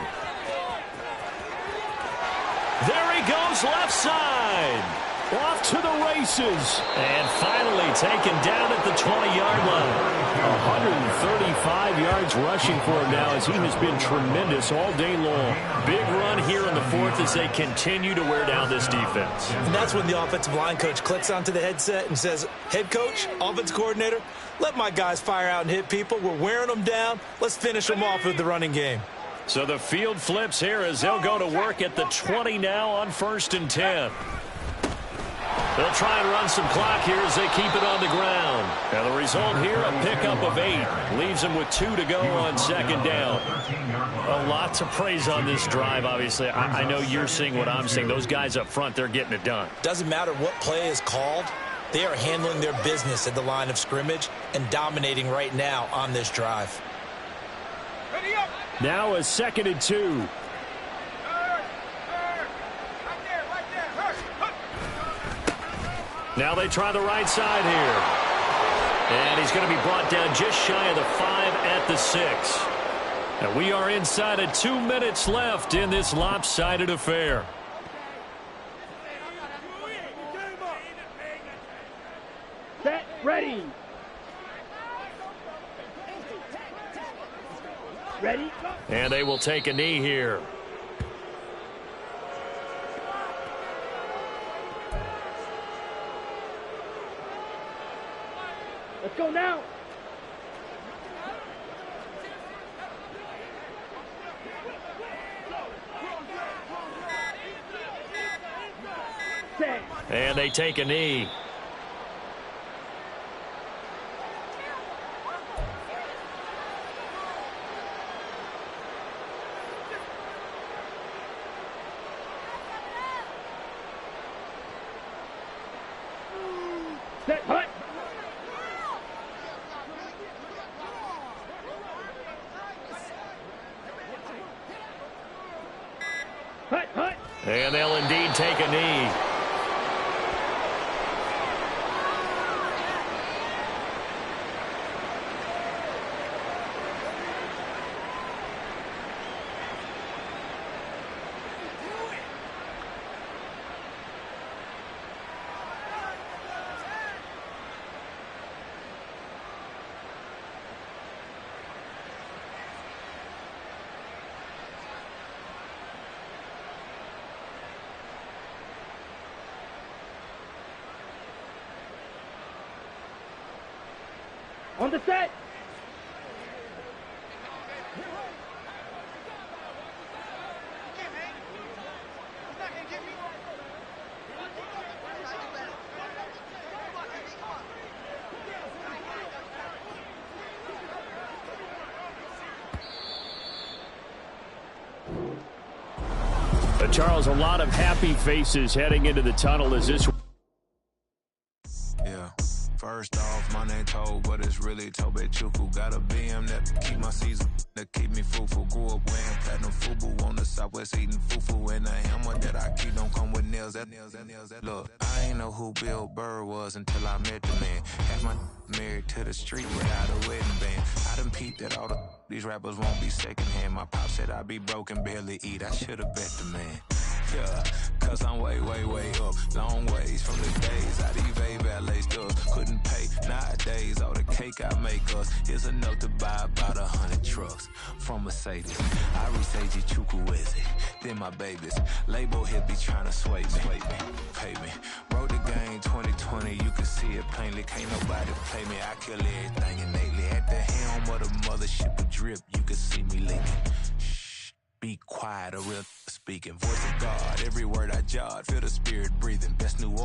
There he goes, left side. Off to the races. And finally taken down at the 20-yard line. 135 yards rushing for him now as he has been tremendous all day long. Big run here in the 4th as they continue to wear down this defense. And that's when the offensive line coach clicks onto the headset and says, head coach, offense coordinator, let my guys fire out and hit people. We're wearing them down. Let's finish them off with the running game. So the field flips here as they'll go to work at the 20 now on 1st and 10. They'll try and run some clock here as they keep it on the ground. And the result here, a pickup of 8. Leaves them with 2 to go on 2nd down. A lot to praise on this drive, obviously. I know you're seeing what I'm seeing. Those guys up front, they're getting it done. Doesn't matter what play is called. They are handling their business at the line of scrimmage and dominating right now on this drive. Ready up. Now a 2nd and 2. Now they try the right side here. And he's going to be brought down just shy of the 5 at the 6. And we are inside of 2 minutes left in this lopsided affair. Set. Ready. Ready. And they will take a knee here. Let's go now. Set. And they take a knee. Set. Hut. And they'll indeed take a knee. On the set. Charles, a lot of happy faces heading into the tunnel as this. Yeah. First off, my name Toad, but it's really Tobe Chuku. Got a BM that keep my season, that keep me fruitful. Grew up wearing platinum FUBU on the Southwest eating fufu. And the hammer that I keep don't come with nails. That look, I ain't know who Bill Burr was until I met the man. Had my married to the street without a wedding band. I done peeped that all these rappers won't be secondhand. My pop said I'd be broke and barely eat. I should've bet the man. Yeah, cause I'm way, way, way up. Long ways from the days I evade valet stores. Couldn't pay nowadays. All the cake I make us is enough to buy about 100 trucks from Mercedes. I resage Chukwueze, then my babies. Label hit be trying to sway me, pay me. Wrote the game 2020, you can see it plainly. Can't nobody play me, I kill everything innately. At the helm of the mothership of drip, you can see me leaking. Be quiet, a real speaking. Voice of God, every word I jot. Feel the spirit breathing. Best new